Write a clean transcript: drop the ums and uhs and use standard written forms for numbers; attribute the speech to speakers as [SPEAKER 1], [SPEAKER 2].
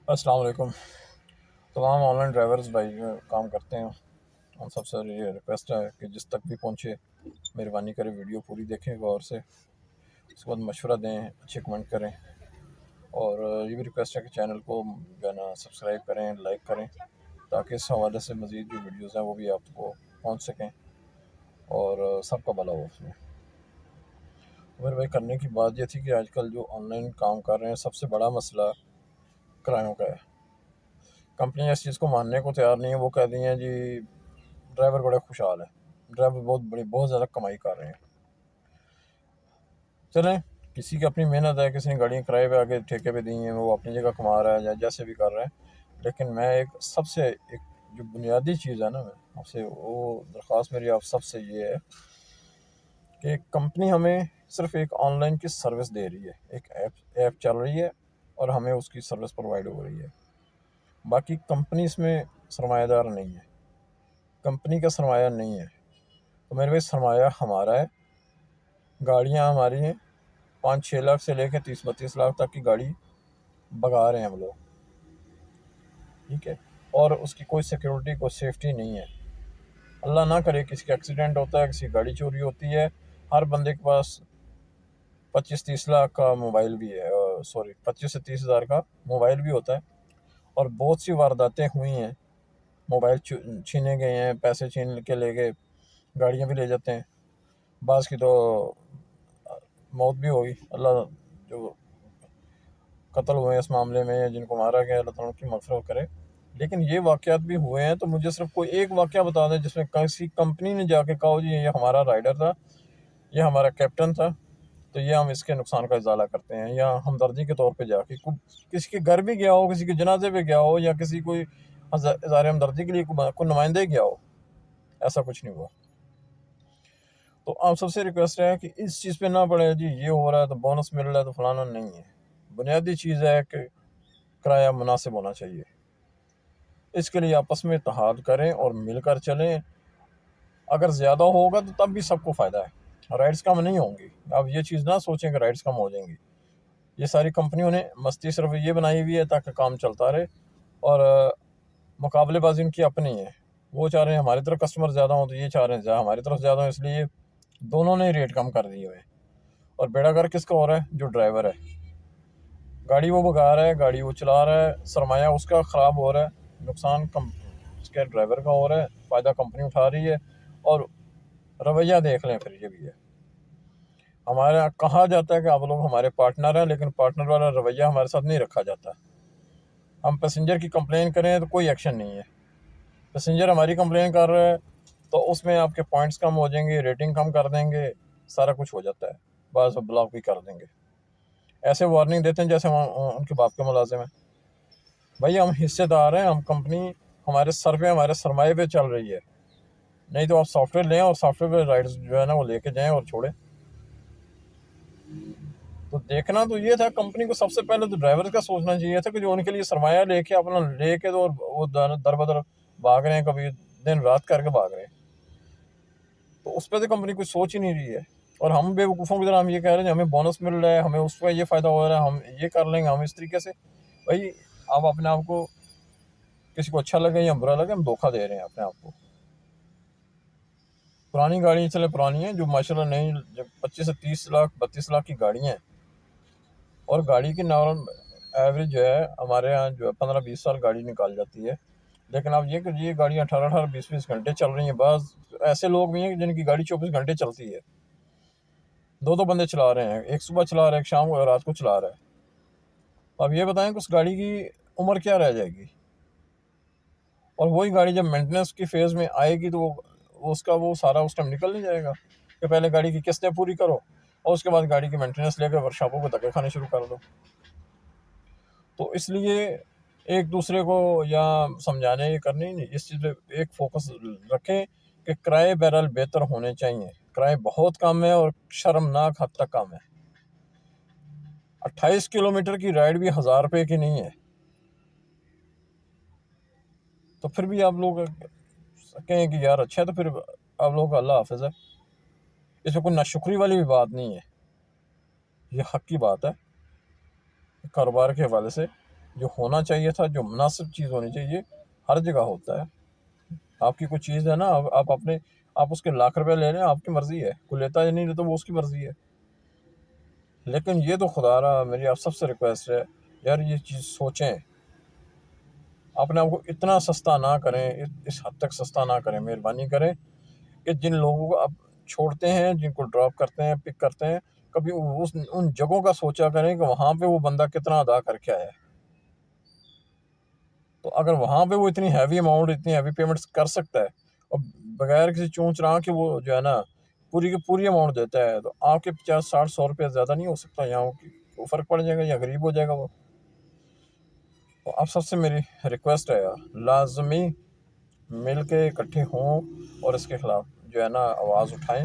[SPEAKER 1] السلام علیکم تمام آن لائن ڈرائیورز بھائی کام کرتے ہیں. ہم سب سے یہ ریکویسٹ ہے کہ جس تک بھی پہنچے مہربانی کرے ویڈیو پوری دیکھیں غور سے، اس کے بعد مشورہ دیں، اچھے کمنٹ کریں، اور یہ بھی ریکویسٹ ہے کہ چینل کو جو ہے نا سبسکرائب کریں، لائک کریں، تاکہ اس حوالے سے مزید جو ویڈیوز ہیں وہ بھی آپ کو پہنچ سکیں اور سب کا بھلا ہو اس میں. میرے بھائی کرنے کی بات یہ تھی کہ آج کل جو آن لائن کام کر رہے ہیں سب سے بڑا مسئلہ کرایوں کا ہے. کمپنیاں اس چیز کو ماننے کو تیار نہیں ہیں. وہ کہہ دی ہیں جی ڈرائیور بڑے خوشحال ہیں، ڈرائیور بہت زیادہ کمائی کر رہے ہیں. چلیں، کسی کی اپنی محنت ہے، کسی نے گاڑیاں کرائے پہ آگے ٹھیکے پہ دی ہیں، وہ اپنی جگہ کما رہا ہے یا جیسے بھی کر رہا ہے. لیکن میں ایک جو بنیادی چیز ہے نا، میں آپ سے وہ درخواست میری آپ سب سے یہ ہے کہ کمپنی ہمیں صرف ایک آن لائن کی سروس دے رہی ہے، ایک ایپ چل رہی ہے اور ہمیں اس کی سروس پرووائڈ ہو رہی ہے. باقی کمپنی اس میں سرمایہ دار نہیں ہے، کمپنی کا سرمایہ نہیں ہے. تو میرے بھائی سرمایہ ہمارا ہے، گاڑیاں ہماری ہیں. 5-6 لاکھ سے لے کے 30-32 لاکھ تک کی گاڑی بگا رہے ہیں ہم لوگ، ٹھیک ہے، اور اس کی کوئی سیکیورٹی، کوئی سیفٹی نہیں ہے. اللہ نہ کرے کسی کا ایکسیڈنٹ ہوتا ہے، کسی کی گاڑی چوری ہوتی ہے. ہر بندے کے پاس 25-30 لاکھ کا موبائل بھی ہے، 25 سے 30 ہزار کا موبائل بھی ہوتا ہے. اور بہت سی وارداتیں ہوئی ہیں، موبائل چھینے گئے ہیں، پیسے چھین کے لے گئے، گاڑیاں بھی لے جاتے ہیں. بعض کی تو موت بھی ہوگی. اللہ جو قتل ہوئے ہیں اس معاملے میں، جن کو مارا گیا، اللہ تعالیٰ کی مغفرت کرے. لیکن یہ واقعات بھی ہوئے ہیں. تو مجھے صرف کوئی ایک واقعہ بتا دیں جس میں کسی کمپنی نے جا کے کہا جی یہ ہمارا رائڈر تھا، یہ ہمارا کیپٹن تھا، تو یہ ہم اس کے نقصان کا ازالہ کرتے ہیں. یا ہمدردی کے طور پہ جا کے کسی کے گھر بھی گیا ہو، کسی کے جنازے پہ گیا ہو، یا کسی کوئی اظہار ہمدردی کے لیے کوئی نمائندے گیا ہو، ایسا کچھ نہیں ہوا. تو آپ سب سے ریکویسٹ ہے کہ اس چیز پہ نہ پڑے جی یہ ہو رہا ہے تو بونس مل رہا ہے تو فلانا. نہیں ہے. بنیادی چیز ہے کہ کرایہ مناسب ہونا چاہیے. اس کے لیے آپس میں اتحاد کریں اور مل کر چلیں. اگر زیادہ ہوگا تو تب بھی سب کو فائدہ ہے، رائڈس کم نہیں ہوں گی. آپ یہ چیز نہ سوچیں کہ رائڈس کم ہو جائیں گی. یہ ساری کمپنیوں نے مستی صرف یہ بنائی ہوئی ہے تاکہ کام چلتا رہے، اور مقابلے بازی ان کی اپنی ہے. وہ چاہ رہے ہیں ہماری طرف کسٹمر زیادہ ہوں، تو یہ چاہ رہے ہیں ہماری طرف زیادہ ہوں، اس لیے دونوں نے ریٹ کم کر دیے ہوئے. اور بیڑا گھر کس کا ہو رہا ہے؟ جو ڈرائیور ہے. گاڑی وہ بگا رہا ہے، گاڑی وہ چلا رہا ہے، سرمایہ اس کا خراب ہو رہا ہے، نقصان اس کے ڈرائیور کا ہو رہا ہے، فائدہ کمپنی اٹھا رہی ہے. اور رویہ دیکھ لیں پھر یہ بھی ہے. ہمارے یہاں کہا جاتا ہے کہ آپ لوگ ہمارے پارٹنر ہیں، لیکن پارٹنر والا رویہ ہمارے ساتھ نہیں رکھا جاتا. ہم پیسنجر کی کمپلین کریں تو کوئی ایکشن نہیں ہے. پیسنجر ہماری کمپلین کر رہا ہے تو اس میں آپ کے پوائنٹس کم ہو جائیں گے، ریٹنگ کم کر دیں گے، سارا کچھ ہو جاتا ہے. بعض بلاک بھی کر دیں گے. ایسے وارننگ دیتے ہیں جیسے ان کے باپ کے ملازم ہیں. بھائی ہم حصے دار ہیں، ہم کمپنی ہمارے سر پہ، ہمارے سرمایہ پہ چل رہی ہے. نہیں تو آپ سافٹ ویئر لیں اور سافٹ ویئر پہ رائڈز جو ہے نا وہ لے کے جائیں اور چھوڑیں. تو دیکھنا تو یہ تھا کمپنی کو سب سے پہلے تو ڈرائیور کا سوچنا چاہیے تھا کہ جو ان کے لیے سرمایہ لے کے اپنا لے کے تو وہ در بدر بھاگ رہے ہیں، کبھی دن رات کر کے بھاگ رہے ہیں. تو اس پہ تو کمپنی کچھ سوچ ہی نہیں رہی ہے. اور ہم بے وقوفوں کی طرح ہم یہ کہہ رہے ہیں ہمیں بونس مل رہا ہے، ہمیں اس کا یہ فائدہ ہو رہا ہے، ہم یہ کر لیں گے، ہم اس طریقے سے. بھائی آپ اپنے آپ کو، کسی کو اچھا لگے یا برا لگے، ہم دھوکہ دے رہے ہیں اپنے آپ کو. پرانی گاڑیاں چلے پرانی ہیں، جو ماشاء اللہ نہیں 25 سے 30 لاکھ 32 لاکھ کی گاڑیاں ہیں. اور گاڑی کی نارمل ایوریج جو ہے ہمارے یہاں جو ہے 15-20 سال گاڑی نکال جاتی ہے. لیکن اب یہ کہ یہ گاڑیاں 18-20 گھنٹے چل رہی ہیں. بعض ایسے لوگ بھی ہیں جن کی گاڑی 24 گھنٹے چلتی ہے. دو بندے چلا رہے ہیں، ایک صبح چلا رہا ہے، ایک شام کو رات کو چلا رہا ہے. اب یہ بتائیں کہ اس گاڑی کی عمر کیا رہ جائے گی. اور وہی گاڑی جب مینٹننس کی فیز میں آئے گی تو اس کا وہ سارا اس ٹائم نکل نہیں جائے گا کہ پہلے گاڑی کی قسطیں پوری کرو اور اس کے بعد گاڑی کی مینٹننس لے کے ورکشاپوں کو دھکے کھانے شروع کر دو. تو اس لیے ایک دوسرے کو یا سمجھانے یہ کرنے نہیں، اس چیز پہ ایک فوکس رکھیں کہ کرائے بہرحال بہتر ہونے چاہیے. کرائے بہت کم ہے اور شرمناک حد تک کم ہے. 28 کلومیٹر کی رائڈ بھی 1000 روپے کی نہیں ہے. تو پھر بھی آپ لوگ کہیں کہ یار اچھا ہے، تو پھر آپ لوگوں کا اللہ حافظ ہے. اس میں کوئی ناشکری والی بھی بات نہیں ہے، یہ حق کی بات ہے کاروبار کے حوالے سے. جو ہونا چاہیے تھا، جو مناسب چیز ہونی چاہیے، ہر جگہ ہوتا ہے۔ آپ کی کوئی چیز ہے نا، آپ اس کے ₹1,00,000 لے لیں، آپ کی مرضی ہے، کوئی لیتا ہے نہیں لیتا وہ اس کی مرضی ہے۔ لیکن یہ تو خدا رہا میری آپ سب سے ریکویسٹ ہے، یار یہ چیز سوچیں، اپنے آپ کو اتنا سستا نہ کریں، اس حد تک سستا نہ کریں، مہربانی کریں کہ جن لوگوں کو آپ چھوڑتے ہیں، جن کو ڈراپ کرتے ہیں، پک کرتے ہیں، کبھی ان جگہوں کا سوچا کریں کہ وہاں پہ وہ بندہ کتنا ادا کر کے آیا ہے۔ تو اگر وہاں پہ وہ اتنی ہیوی اماؤنٹ، اتنی ہیوی پیمنٹس کر سکتا ہے اور بغیر کسی چون چرا کے وہ جو ہے نا پوری کی پوری اماؤنٹ دیتا ہے، تو آپ کے 50 60 100 روپے زیادہ نہیں ہو سکتا یہاں، وہ فرق پڑ جائے گا یا غریب ہو جائے گا وہ۔ تو آپ سب سے میری ریکویسٹ ہے یار، لازمی مل کے اکٹھے ہوں اور اس کے خلاف جو ہے نا آواز اٹھائیں۔